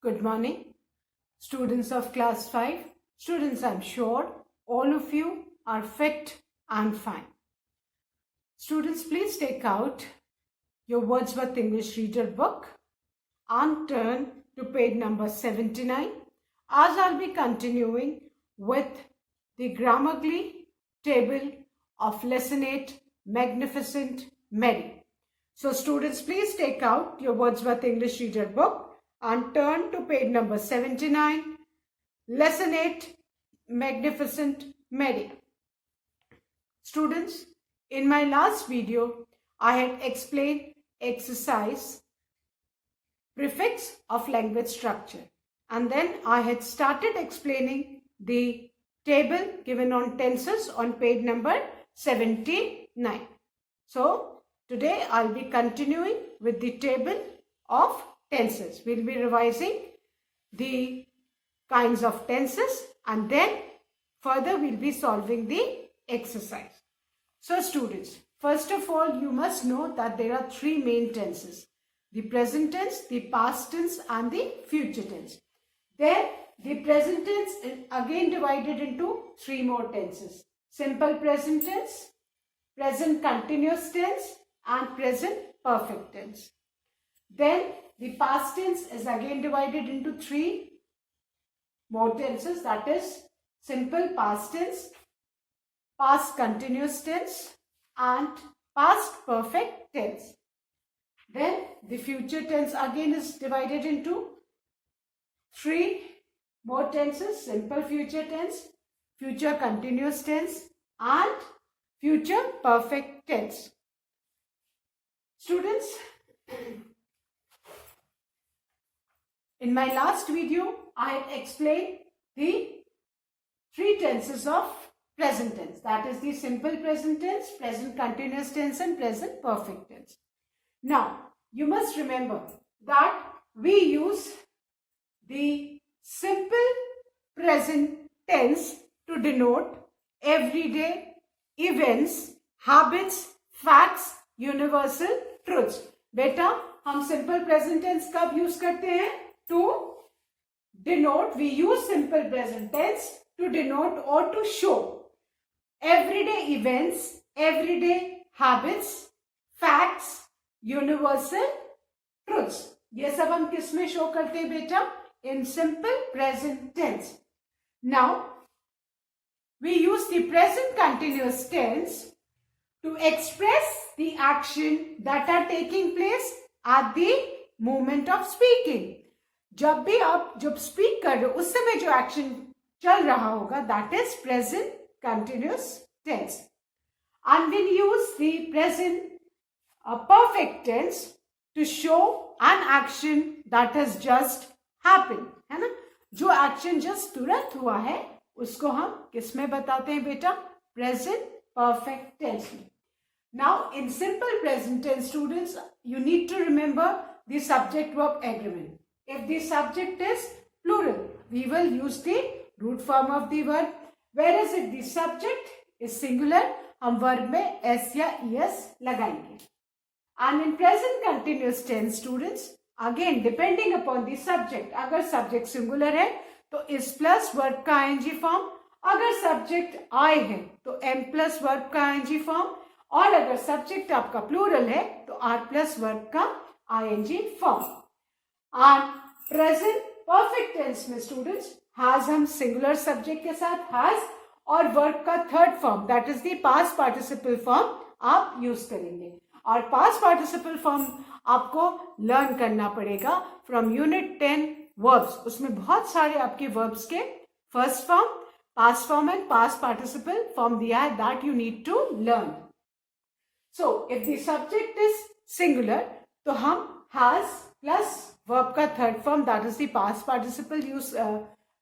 Good morning, students of class 5. Students, I'm sure all of you are fit and fine. Students, please take out your Wordsworth English Reader book and turn to page number 79, as I'll be continuing with the Grammarly table of Lesson 8, Magnificent Mary. So students, please take out your Wordsworth English Reader book and turn to page number 79, Lesson 8, Magnificent Mary. Students, in my last video, I had explained exercise prefix of language structure, and then I had started explaining the table given on tenses on page number 79. So today I'll be continuing with the table of tenses. We'll be revising the kinds of tenses and then further we'll be solving the exercise. So students, first of all, you must know that there are three main tenses: the present tense, the past tense and the future tense. Then the present tense is again divided into three more tenses: simple present tense, present continuous tense and present perfect tense. Then the past tense is again divided into three more tenses, that is simple past tense, past continuous tense and past perfect tense. Then the future tense again is divided into three more tenses: simple future tense, future continuous tense and future perfect tense. Students, in my last video, I had explained the three tenses of present tense, that is the simple present tense, present continuous tense and present perfect tense. Now, you must remember that we use the simple present tense to denote everyday events, habits, facts, universal truths. बेटा, हम simple present tense कब use करते हैं? To denote, we use simple present tense to denote or to show everyday events, everyday habits, facts, universal truths. ये सब हम किस में शो करते हैं बेटा? In simple present tense. Now, we use the present continuous tense to express the action that are taking place at the moment of speaking. जब भी आप जब स्पीक कर रहे हो उस समय जो एक्शन चल रहा होगा, that is present continuous tense. And we'll use the present perfect tense to show an action that has just happened, है ना? जो एक्शन जस्ट तुरंत हुआ है उसको हम किस में बताते हैं बेटा? प्रेजेंट परफेक्ट टेंस में. Now, in simple present tense, students, you need to remember the subject verb agreement. If the subject is plural, we will use the root form of the verb. Whereas if the subject is singular, हम verb में s या es लगाएंगे. And in present continuous tense, students, again depending upon the subject, अगर subject singular है तो is plus verb का ing form, अगर subject I है तो am plus verb का ing form, और अगर subject आपका plural है तो r plus verb का ing form. And present perfect tense में students has हम singular subject के साथ has और verb का third form, that is the past participle form आप use करेंगे. और past participle form आपको लर्न करना पड़ेगा फ्रॉम यूनिट 10 वर्ब्स. उसमें बहुत सारे आपके वर्ब्स के first form, past form and past participle form दिया है, that you need to learn. So if the subject is singular तो हम हैज प्लस वर्ब का third form, that is the past participle use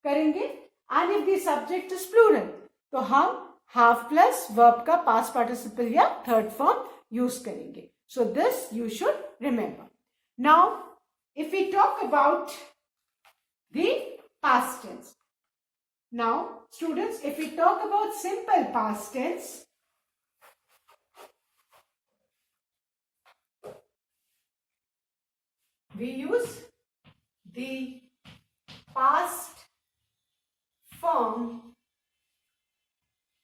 करेंगे. And if the subject is plural तो हम have plus verb का past participle या third form use करेंगे. So this you should remember. Now, if we talk about the past tense. Now, students, if we talk about simple past tense, we use the past form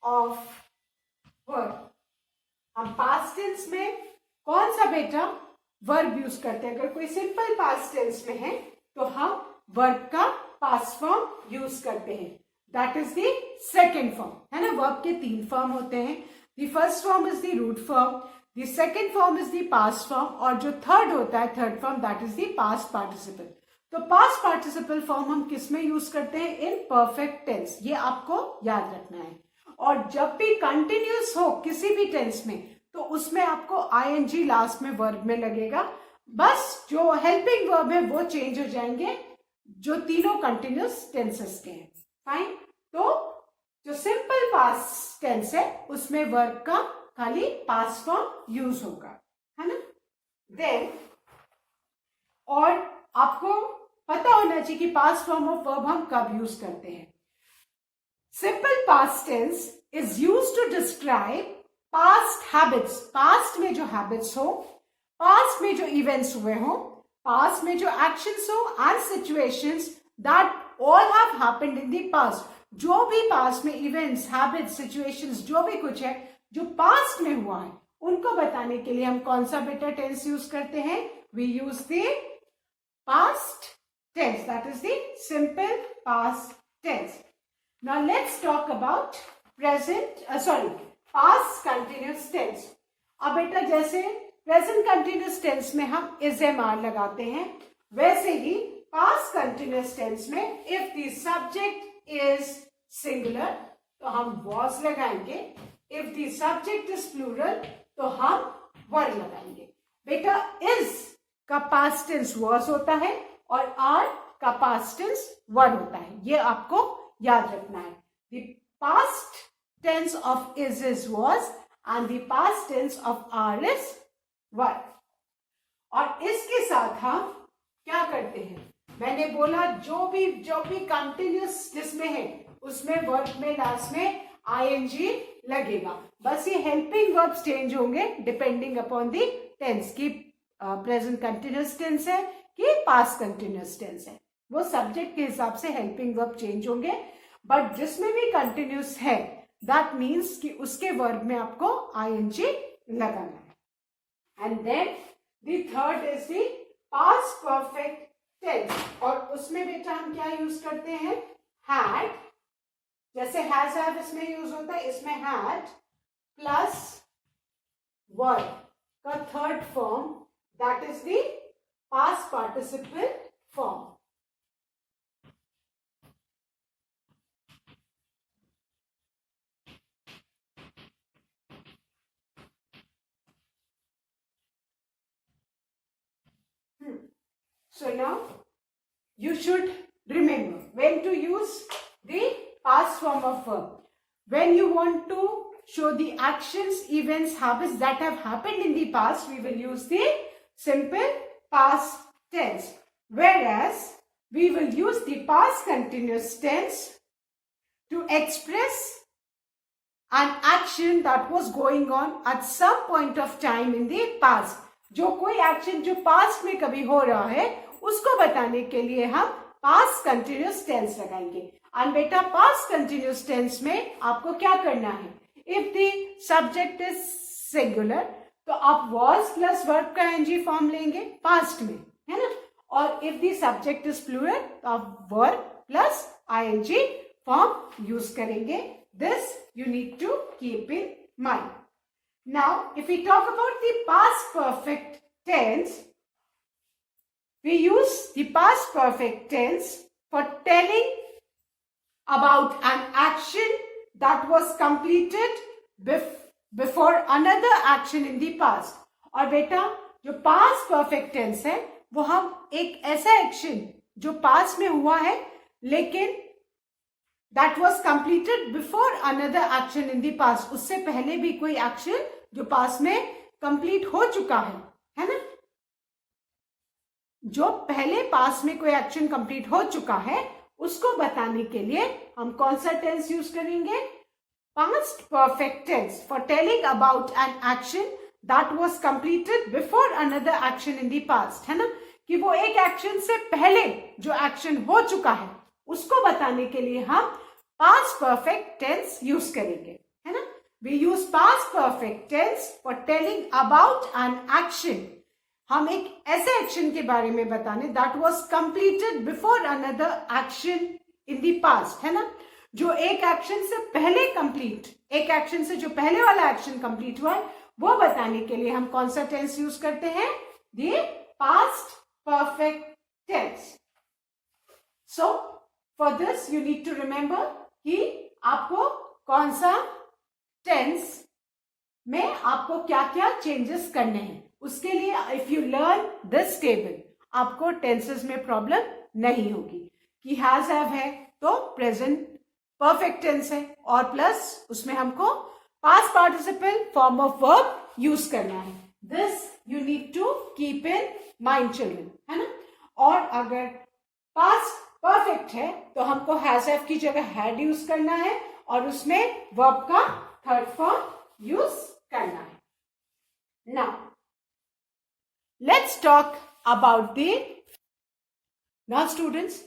of verb. हम past tense में कौन सा बेटा verb use करते हैं? अगर कोई simple past tense में है तो हम वर्ब का पास्ट फॉर्म यूज करते हैं, that is the second form, है ना। वर्ब के 3 फॉर्म होते हैं। The first form is the root form, the second form is the past form, और जो थर्ड होता है, third form, that is the past participle. तो पास्ट पार्टिसिपल फॉर्म हम किस में यूज करते हैं? इन परफेक्ट टेंस, ये आपको याद रखना है। और जब भी कंटिन्यूस हो किसी भी टेंस में तो उसमें आपको आईएनजी लास्ट में वर्ब में लगेगा। बस जो हेल्पिंग वर्ब है वो चेंज हो जाएंगे जो तीनों कंटिन्यूस टेंसेस के हैं। फाइन। तो जो सिंपल पास्ट टेंस है उसमें वर्ब का खाली पास्ट फॉर्म यूज होगा, है ना। देन और आपको पता होना चाहिए कि पास्ट फॉर्म ऑफ वर्ब हम कब यूज करते हैं। Simple past tense is used to describe past habits, past में जो हैबिट्स हो, पास्ट में जो इवेंट्स हुए हो, पास्ट में जो एक्शंस हो and situations that all have happened in the past. जो भी पास्ट में इवेंट्स, हैबिट्स, सिचुएशंस, जो भी कुछ है जो पास्ट में हुआ है, उनको बताने के लिए हम कौन सा बेटा टेंस यूज करते हैं? We use the past tense, that is the simple past tense. Now let's talk about past continuous tense. अब बेटा जैसे present continuous tense में हम is am are लगाते हैं, वैसे ही past continuous tense में if the subject is singular तो हम was लगाएंगे, if the subject is plural तो हम were लगाएंगे। बेटा is का past tense was होता है और आर का पास्ट टेंस वर होता है, ये आपको याद रखना है। The past tense of is was and the past tense of are is were. और इसके साथ हम क्या करते हैं? मैंने बोला जो भी कंटिन्यूस जिसमें है उसमें वर्ब में लास्ट में आईएनजी लगेगा। बस ये हेल्पिंग वर्ब्स चेंज होंगे डिपेंडिंग अपॉन द टेंस की प्रेजेंट कंटिन्यूस टेंस है कि पास्ट कंटिन्यूस टेंस है, वो सब्जेक्ट के हिसाब से हेल्पिंग वर्ब चेंज होंगे। बट जिसमें भी कंटिन्यूस है दैट मीन्स कि उसके वर्ब में आपको आईएनजी लगाना है। And then the third is the past perfect tense, और उसमें बेटा हम क्या यूज करते हैं? हैड। जैसे हैज हैव इसमें यूज होता है, इसमें हैड प्लस वर्ब का third form that is the past participle form. So now you should remember when to use the past form of verb. When you want to show the actions, events, habits that have happened in the past, we will use the simple past tense, whereas we will use the past continuous tense to express an action that was going on at some point of time in the past. जो कोई action जो past में कभी हो रहा है उसको बताने के लिए हम पास्ट कंटिन्यूस टेंस लगाएंगे। एंड बेटा पास्ट कंटिन्यूस टेंस में आपको क्या करना है? If the subject is singular तो आप was प्लस वर्ब का एनजी फॉर्म लेंगे पास्ट में, है ना। और if the subject is plural तो आप verb plus I N G form use करेंगे। This you need to keep in mind. Now if we talk about the past perfect tense, we use the past perfect tense for telling about an action that was completed before another action in the past. और बेटा जो past perfect tense है वो हम एक ऐसा action जो past में हुआ है लेकिन that was completed before another action in the past, उससे पहले भी कोई एक्शन जो past में complete हो चुका है ना। जो पहले पास में कोई एक्शन कंप्लीट हो चुका है उसको बताने के लिए हम कौन सा टेंस यूज करेंगे? Past perfect tense for telling about an action that was completed before another action in the past, है ना। कि वो एक एक्शन से पहले जो एक्शन हो चुका है उसको बताने के लिए हम पास्ट परफेक्ट टेंस यूज करेंगे, है ना। We use past perfect tense for telling about an action. हम एक ऐसे एक्शन के बारे में बताने that was completed before another action in the past, है ना। जो एक एक्शन से पहले कंप्लीट, एक एक्शन से जो पहले वाला एक्शन कंप्लीट हुआ है वो बताने के लिए हम कौन सा टेंस यूज करते हैं, the past perfect tense. So for this you need to remember कि आपको कौन सा टेंस में आपको क्या क्या चेंजेस करने हैं। उसके लिए if you learn this table आपको टेंसेस में प्रॉब्लम नहीं होगी कि हैज हैव है तो प्रेजेंट परफेक्ट टेंस है और प्लस उसमें हमको past participle form of verb use करना है। This you need to keep in mind children, है ना। और अगर पास्ट परफेक्ट है तो हमको हैज हैव की जगह हैड यूज करना है और उसमें वर्ब का थर्ड फॉर्म यूज करना है। Now let's talk about the now students,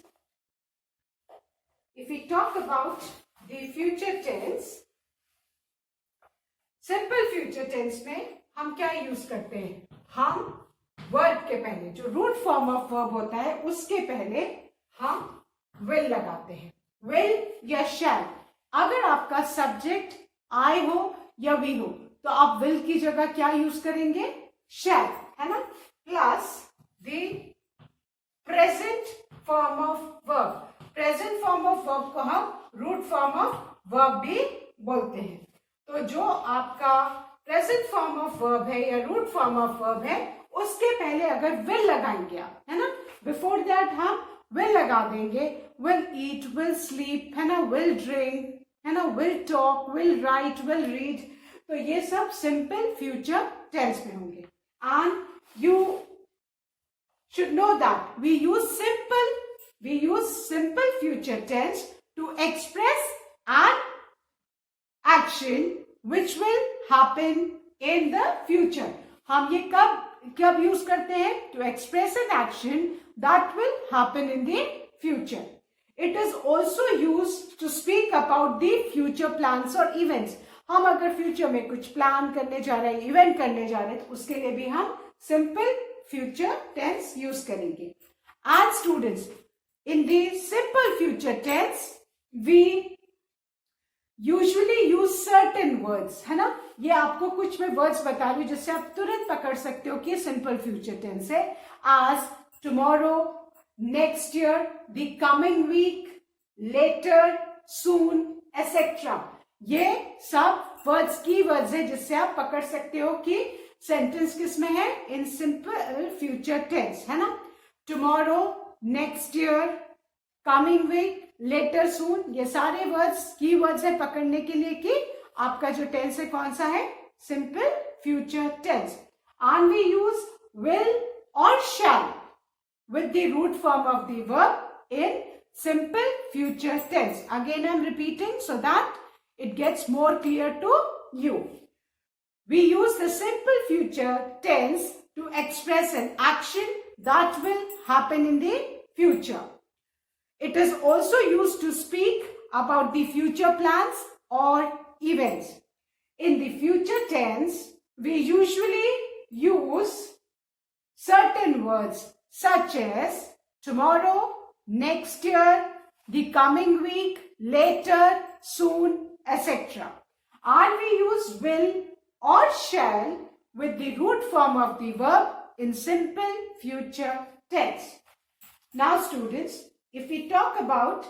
if we talk about the future tense, simple future tense में हम क्या यूज करते हैं, हम वर्ब के पहले जो रूट फॉर्म ऑफ वर्ब होता है उसके पहले हम will लगाते हैं, will या shall। अगर आपका सब्जेक्ट I हो या we हो तो आप will की जगह क्या यूज करेंगे, shall, है ना। Plus the present form of verb, present form of verb को हम रूट फॉर्म ऑफ वर्ब भी बोलते हैं। तो जो आपका प्रेजेंट फॉर्म ऑफ वर्ब है या रूट फॉर्म ऑफ वर्ब है उसके पहले अगर विल लगाएंगे आप, है ना, बिफोर दैट हम विल लगा देंगे, विल ईट, विल स्लीप, है ना, विल ड्रिंक, है ना, will talk, will write, will read, तो ये सब सिंपल फ्यूचर टेंस में होंगे। And you should know that we use simple future tense to express an action which will happen in the future। हम ये कब यूज करते हैं, to express an action that will happen in the future। It is also used to speak about the future plans or events। हम अगर future में कुछ plan करने जा रहे हैं, इवेंट करने जा रहे हैं तो उसके लिए भी हम सिंपल future tense यूज करेंगे। And students, in the simple future tense, we usually use certain words, है ना। ये आपको कुछ मैं वर्ड्स बता रही हूँ जिससे आप तुरंत पकड़ सकते हो कि सिंपल फ्यूचर टेंस है। आज, tomorrow, next year, the coming week, later, soon, etc। ये सब वर्ड्स की वर्ड्स है जिससे आप पकड़ सकते हो कि सेंटेंस किस में है, इन सिंपल फ्यूचर टेंस, है ना। Tomorrow, next year, coming week, later soon, ये सारे वर्ड्स की वर्ड्स है पकड़ने के लिए कि आपका जो टेंस है कौन सा है, simple future tense. And we use will और shall with the root form of the verb in simple future tense। Again I am repeating so that it gets more clear to you। We use the simple future tense to express an action that will happen in the future। It is also used to speak about the future plans or events। In the future tense, we usually use certain words such as tomorrow, next year, the coming week, later, soon, etc। And we use will or shall with the root form of the verb in simple future tense। Now students, if we talk about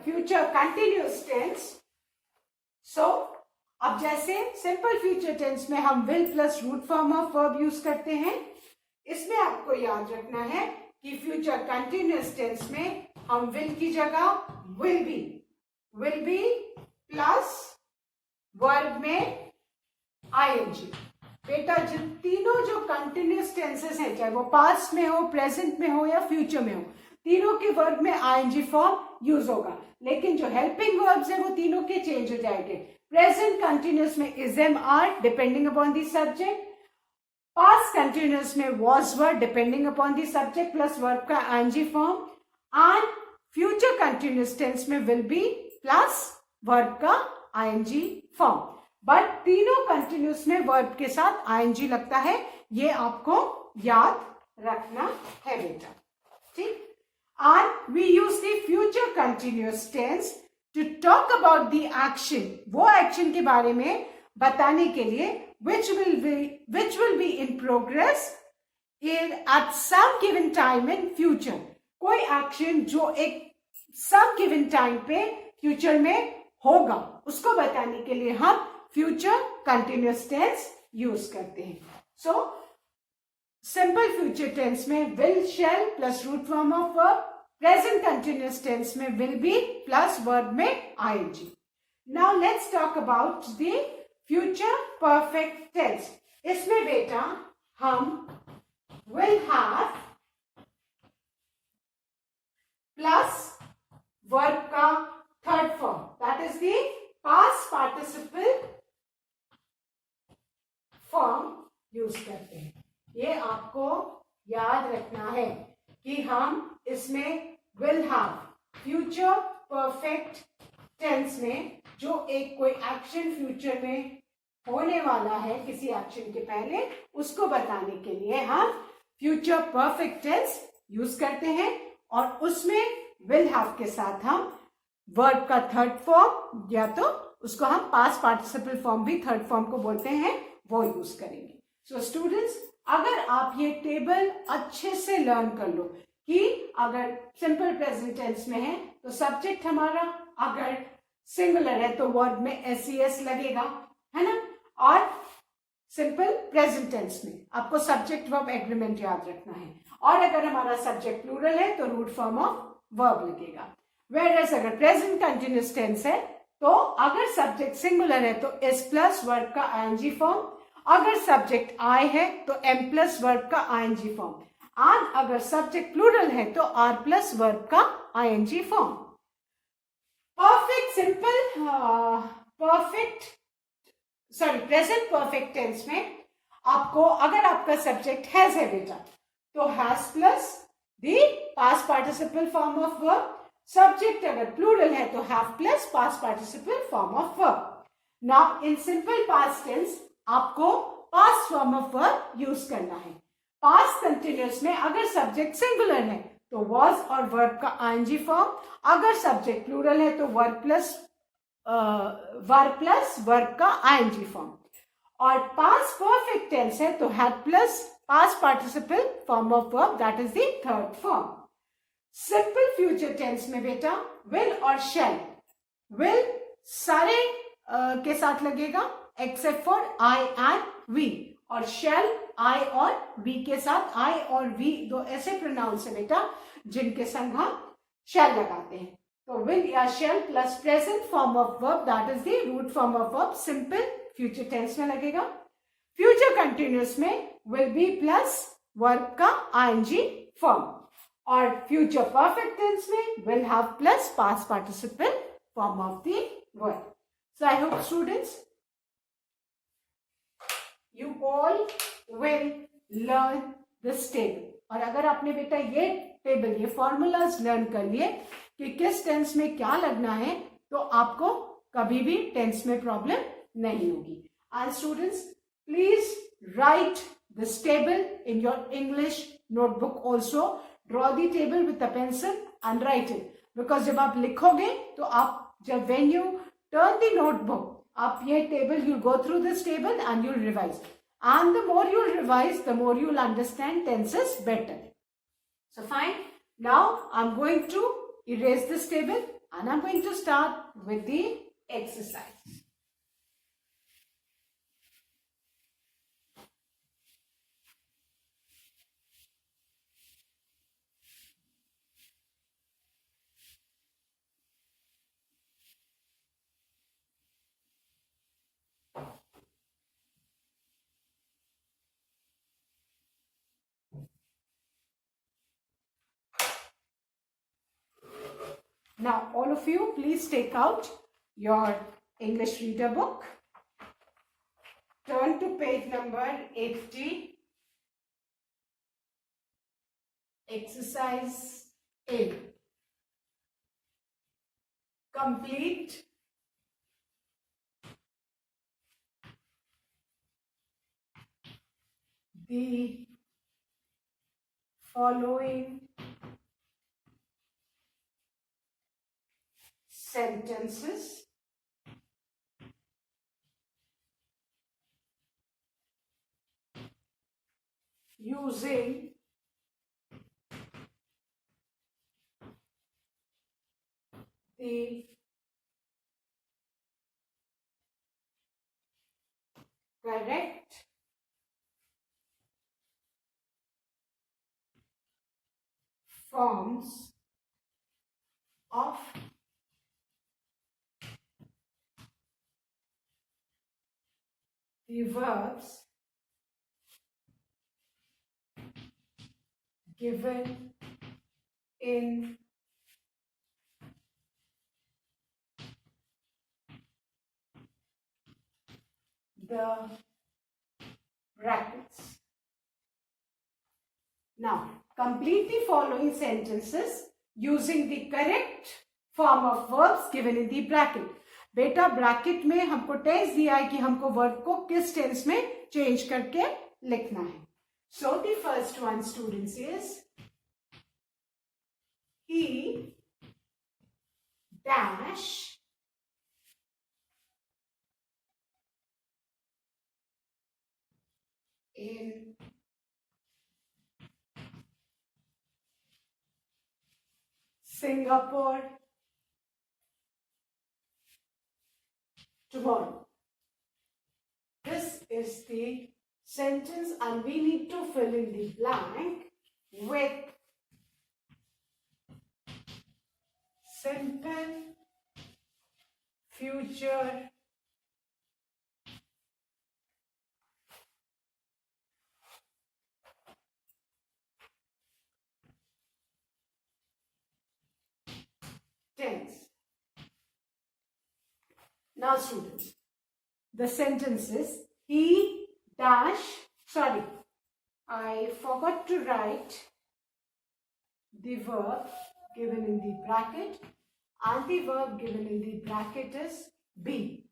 future continuous tense, so अब जैसे simple future tense में हम will plus root form of verb use करते हैं, इसमें आपको याद रखना है कि फ्यूचर कंटिन्यूअस टेंस में हम will की जगह will be प्लस वर्ब में ing। बेटा जिन तीनों जो कंटिन्यूअस टेंसेस हैं, चाहे वो पास्ट में हो, प्रेजेंट में हो या फ्यूचर में हो, तीनों के वर्ब में ing फॉर्म यूज होगा। लेकिन जो हेल्पिंग वर्ब्स है वो तीनों के चेंज हो जाएंगे। प्रेजेंट कंटिन्यूअस में is am are depending upon the subject, past continuous में was were depending upon the subject plus verb का ing form, and future continuous tense में विल बी प्लस वर्ब का आईएनजी फॉर्म। बट तीनों continuous में verb के साथ ING लगता है, ये आपको याद रखना है बेटा, ठीक। And we use the future continuous tense to talk about the action, वो एक्शन के बारे में बताने के लिए which will be in progress at some given time in future। कोई एक्शन जो एक some given time पे फ्यूचर में होगा, उसको बताने के लिए हम फ्यूचर कंटिन्यूअस टेंस यूज करते हैं। सो सिंपल फ्यूचर टेंस में will shall plus root form of verb, present continuous tense में विल बी प्लस वर्ब में ING. Now let's talk about the future perfect tense. इसमें बेटा हम will have plus verb का third form, that is the past participle form use करते हैं। ये आपको याद रखना है कि हम इसमें will have future perfect tense में जो एक कोई एक्शन फ्यूचर में होने वाला है किसी एक्शन के पहले, उसको बताने के लिए हम फ्यूचर परफेक्ट टेंस यूज करते हैं, और उसमें विल हैव के साथ हम वर्ब का थर्ड फॉर्म या तो उसको हम पास्ट पार्टिसिपल फॉर्म भी थर्ड फॉर्म को बोलते हैं, वो यूज करेंगे। सो स्टूडेंट्स, अगर आप ये टेबल अच्छे से लर्न कर लो कि अगर सिंपल प्रेजेंट टेंस में है तो सब्जेक्ट हमारा, अगर सिंगुलर है तो वर्ब में एस लगेगा, है ना, और सिंपल प्रेजेंट टेंस में आपको सब्जेक्ट वर्ब एग्रीमेंट याद रखना है, और अगर हमारा सब्जेक्ट प्लूरल है तो रूट फॉर्म ऑफ वर्ब लगेगा। वेयरएज अगर प्रेजेंट कंटिन्यूअस टेंस है तो अगर सब्जेक्ट सिंगुलर है तो एस प्लस वर्ब का आईएनजी फॉर्म, अगर सब्जेक्ट आई है तो एम प्लस वर्ब का आईएनजी फॉर्म, और अगर सब्जेक्ट प्लूरल है तो आर प्लस वर्ब का ING form. Present perfect tense में आपको अगर आपका सब्जेक्ट हैज है बेटा तो has plus the past participle form of verb, subject अगर प्लूरल है तो have plus past participle form of verb. Now in simple past tense आपको past form of verb use करना है। पास्ट कंटिन्यूअस में अगर सब्जेक्ट सिंगुलर है तो वॉज और वर्ब का आईएनजी फॉर्म, अगर सब्जेक्ट प्लूरल है तो वर्ब प्लस वर्ब का आईएनजी फॉर्म, और पास्ट परफेक्ट टेंस है तो had plus past participle form of verb, that is the third form. Simple future tense में बेटा विल और शैल, विल सारे के साथ लगेगा except for I and we, और शैल आई और वी के साथ। आई और वी दो ऐसे प्रोनाउंस है बेटा जिनके संग हम शैल लगाते हैं, तो विल या shall plus present form of verb, that is the root form of verb, simple future tense में लगेगा। फ्यूचर कंटिन्यूअस में विल बी प्लस वर्ब का आईएनजी फॉर्म, और फ्यूचर परफेक्ट टेंस में will have plus past participle form of the verb. So I hope students you all will learn this table। और अगर आपने बेटा ये टेबल, ये फॉर्मूलाज लर्न कर लिए कि किस टेंस में क्या लगना है, तो आपको कभी भी टेंस में प्रॉब्लम नहीं होगी। And students, please right this table in your English notebook also. Draw the table with a pencil and right it, because जब आप लिखोगे तो आप जब when U turn the notebook, आप ये table, you'll go through this table and you'll revise, and the more you'll revise the more you'll understand tenses better. So fine, now I'm going to erase this table and I'm going to start with the exercise. Now all of you please take out your English reader book, turn to page number 80, exercise A, complete the following sentences using the correct forms of the verbs given in the brackets. Now, complete the following sentences using the correct form of verbs given in the bracket. बेटा bracket में हमको tense दिया है कि हमको verb को किस tense में चेंज करके लिखना है. So the first one, students, is he dash in Singapore tomorrow. This is the sentence and we need to fill in the blank with simple future tense. Now students, the sentence is he dash, sorry, I forgot to write the verb given in the bracket and the verb given in the bracket is be.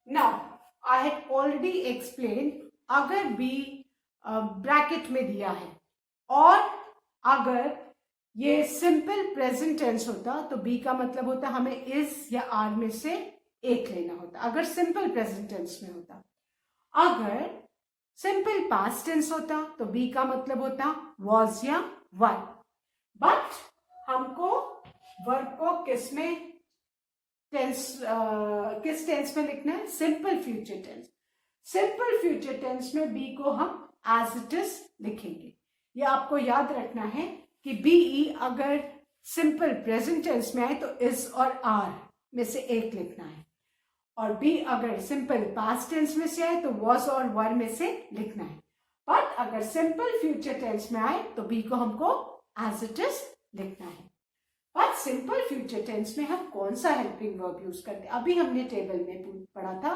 Now, I had already explained अगर be bracket में दिया है और अगर ये simple present tense होता तो B का मतलब होता हमें इज या आर में से एक लेना होता अगर सिंपल प्रेजेंट टेंस में होता. अगर सिंपल पास्ट टेंस होता तो बी का मतलब होता वॉज या वर. बट हमको वर्ब को किस टेंस में लिखना है? Simple future tense. Simple future tense में बी को हम एज इट इज लिखेंगे. ये आपको याद रखना है कि बी अगर सिंपल प्रेजेंट टेंस में आए तो इज और आर में से एक लिखना है और बी अगर सिंपल पास्ट टेंस में से आए तो वॉज और वर में से लिखना है. बट अगर सिंपल फ्यूचर टेंस में आए तो बी को हमको एज इट इज लिखना है. बट सिंपल फ्यूचर टेंस में हम कौन सा हेल्पिंग वर्ब यूज करते हैं? अभी हमने टेबल में पढ़ा था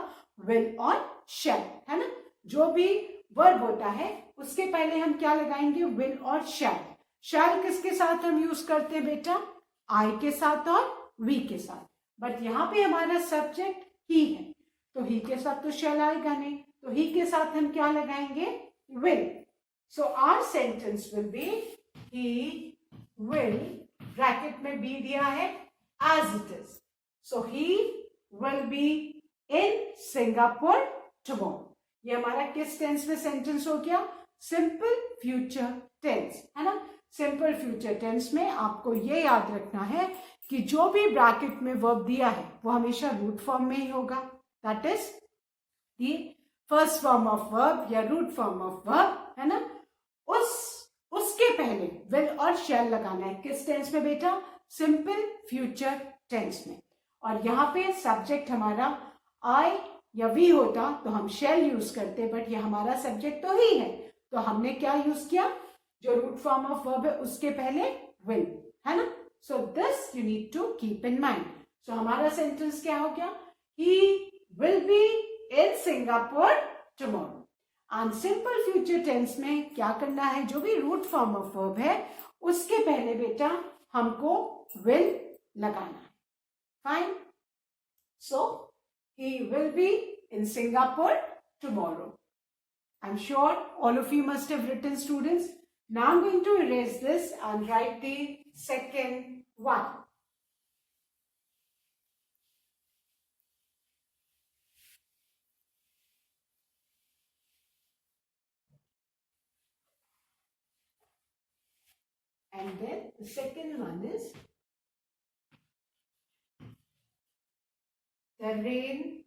विल और शैल, है ना. जो भी वर्ब होता है उसके पहले हम क्या लगाएंगे? विल और शैल. शैल किसके साथ हम यूज करते हैं बेटा? आई के साथ और वी के साथ. बट यहाँ पे हमारा सब्जेक्ट ही है तो ही के साथ तो शैल आएगा नहीं, तो ही के साथ हम क्या लगाएंगे? Will. So our sentence will be he will, bracket में बी दिया है as it is. So he will be in Singapore tomorrow. ये हमारा किस टेंस में सेंटेंस हो गया? सिंपल फ्यूचर टेंस, है ना. सिंपल फ्यूचर टेंस में आपको ये याद रखना है कि जो भी ब्रैकेट में वर्ब दिया है वो हमेशा रूट फॉर्म में ही होगा. That is the first form of verb या रूट फॉर्म ऑफ वर्ब, है ना. उसके पहले विल और शैल लगाना है. किस टेंस में बेटा? सिंपल फ्यूचर टेंस में. और यहाँ पे सब्जेक्ट हमारा आई या वी होता तो हम शैल यूज करते, बट ये हमारा सब्जेक्ट तो ही है तो हमने क्या यूज किया? जो रूट फॉर्म ऑफ वर्ब है उसके पहले विल, है ना. So this you need to keep in mind. So हमारा सेंटेंस क्या हो गया? He will be in Singapore tomorrow. And simple future tense में क्या करना है? जो भी रूट फॉर्म ऑफ वर्ब है उसके पहले बेटा हमको विल लगाना है. Fine. So he will be in Singapore tomorrow. I'm sure all of you must have written, students. Now I'm going to erase this and write the second one. And then the second one is the rain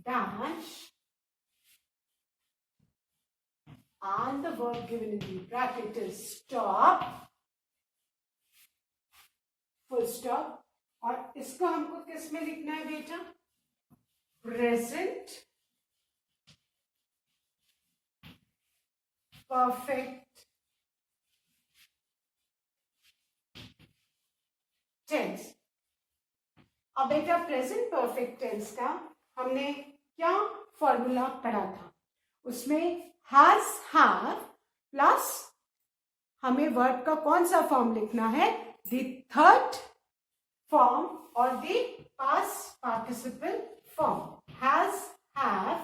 dash and the verb given in the bracket is stop, full stop. और इसको हमको किस में लिखना है बेटा? Present perfect tense. अब बेटा प्रेजेंट परफेक्ट टेंस का हमने क्या फॉर्मूला पढ़ा था? उसमें हैज हैव प्लस हमें वर्ब का कौन सा फॉर्म लिखना है? द थर्ड फॉर्म और the past participle form. Has have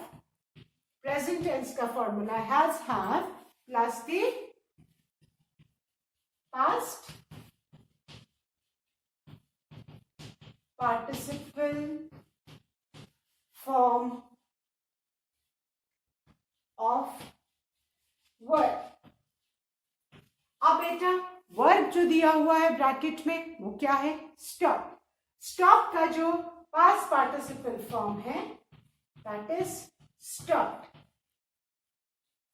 present tense का formula has have plus the past participle form of verb. अब बेटा वर्ब जो दिया हुआ है ब्रैकेट में वो क्या है? स्टॉप. स्टॉप का जो पास्ट पार्टिसिपल फॉर्म है दैट इज स्टॉप्ड.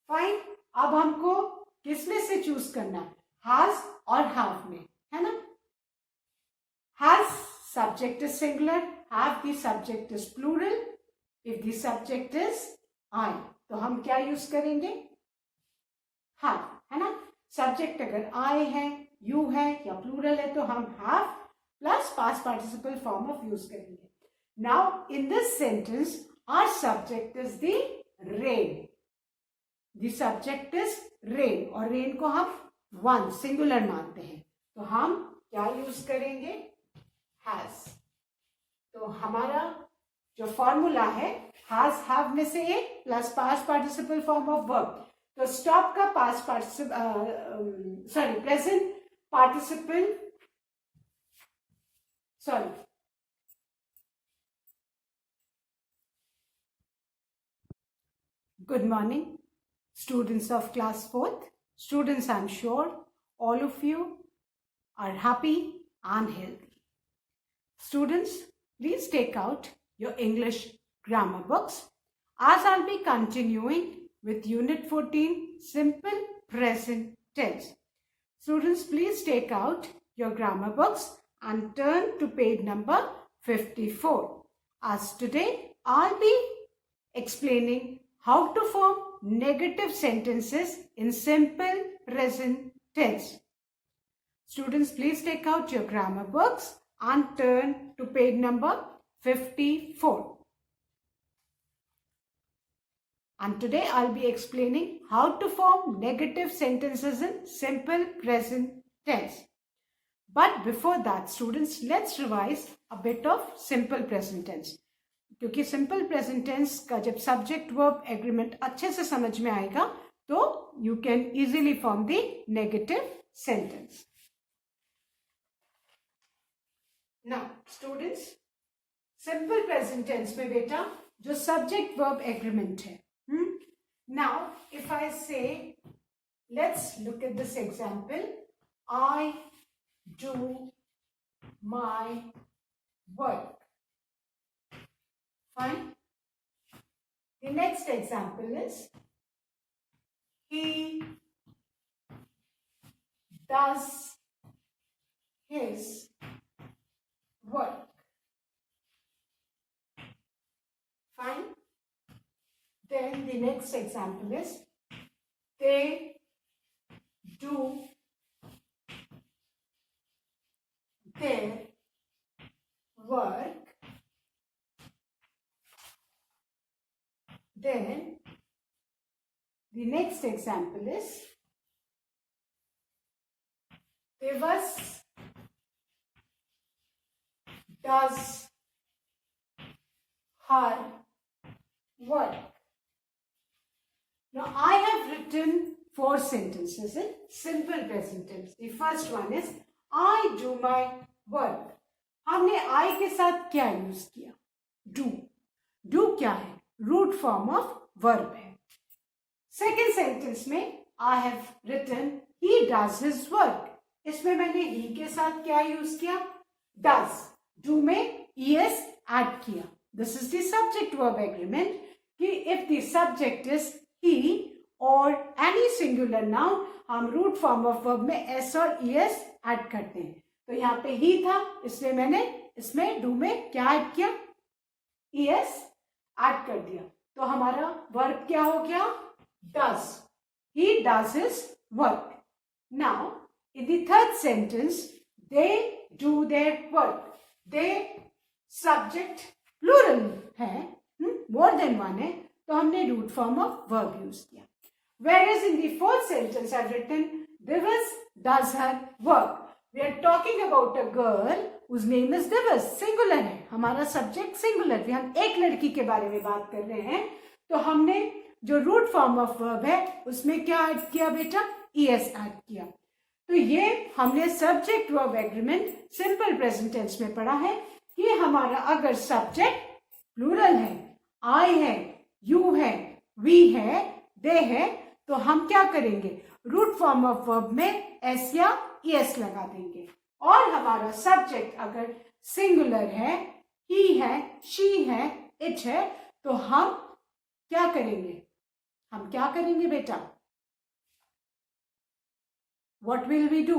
फाइन. अब हमको किसमें से चूज करना है? हैज और हैव में, है ना? Has subject is singular, have the subject is plural. If the subject is I, तो हम क्या यूज करेंगे? have, है ना? सब्जेक्ट अगर I है, you है या plural है तो हम have plus past participle form of use करेंगे. Now in this sentence our subject is the rain. The subject is rain और rain को हम one singular मानते हैं तो हम क्या यूज करेंगे? हैज. तो हमारा जो फॉर्मूला है हैज हैव में से एक plus past participle form of verb. तो स्टॉप का past participle present participle Good morning, students of class 4th. Students, I'm sure all of you are happy and healthy. Students, please take out your English grammar books as I'll be continuing with Unit 14, Simple Present Tense. Students, please take out your grammar books and turn to page number 54. As today, I'll be explaining how to form negative sentences in simple present tense. Students, please take out your grammar books and turn to page number 54. And today I'll be explaining how to form negative sentences in simple present tense. But before that, students, let's revise a bit of simple present tense. क्योंकि simple present tense का जब subject verb agreement अच्छे से समझ में आएगा तो you can easily form the negative sentence. Now, students, simple present tense में बेटा जो subject verb agreement है. Now, if I say, let's look at this example. I do my work. Fine. The next example is he does his work. Fine. Then the next example is they do their work. Then the next example is दिवस does her work. Now I have written 4 sentences in simple present tense. The first one is I do my work. हमने I के साथ क्या use किया? Do. Do क्या है? Root form of verb है. Second sentence में I have written he does his work. इसमें मैंने he के साथ क्या यूज किया? Does. Do में es ऐड किया. This is the subject verb agreement कि if the subject is he or any singular noun हम रूट फॉर्म ऑफ वर्ब में s और es ऐड करते हैं. तो यहाँ पे he था इसलिए मैंने इसमें do में क्या ऐड किया? es ऐड कर दिया. तो हमारा वर्ब क्या हो गया? Does. He does his work. Now in the third sentence they do their work. They subject plural है, more than one है, तो हमने root form of verb use किया. Whereas in the fourth sentence I've written Divas does her work. We are talking about a girl whose name is Divas. Singular है, हमारा subject singular. हम एक लड़की के बारे में बात कर रहे हैं, तो हमने जो root form of verb है उसमें क्या ऐड किया बेटा? es ऐड किया. तो ये हमने subject verb agreement simple present tense में पढ़ा है कि हमारा अगर सब्जेक्ट प्लूरल है, आई है, यू है, वी है, दे है, तो हम क्या करेंगे? रूट फॉर्म ऑफ वर्ब में एस या एस लगा देंगे. और हमारा सब्जेक्ट अगर सिंगुलर है, ही है, शी है, इट है, तो हम क्या करेंगे? हम क्या करेंगे बेटा? What will we do?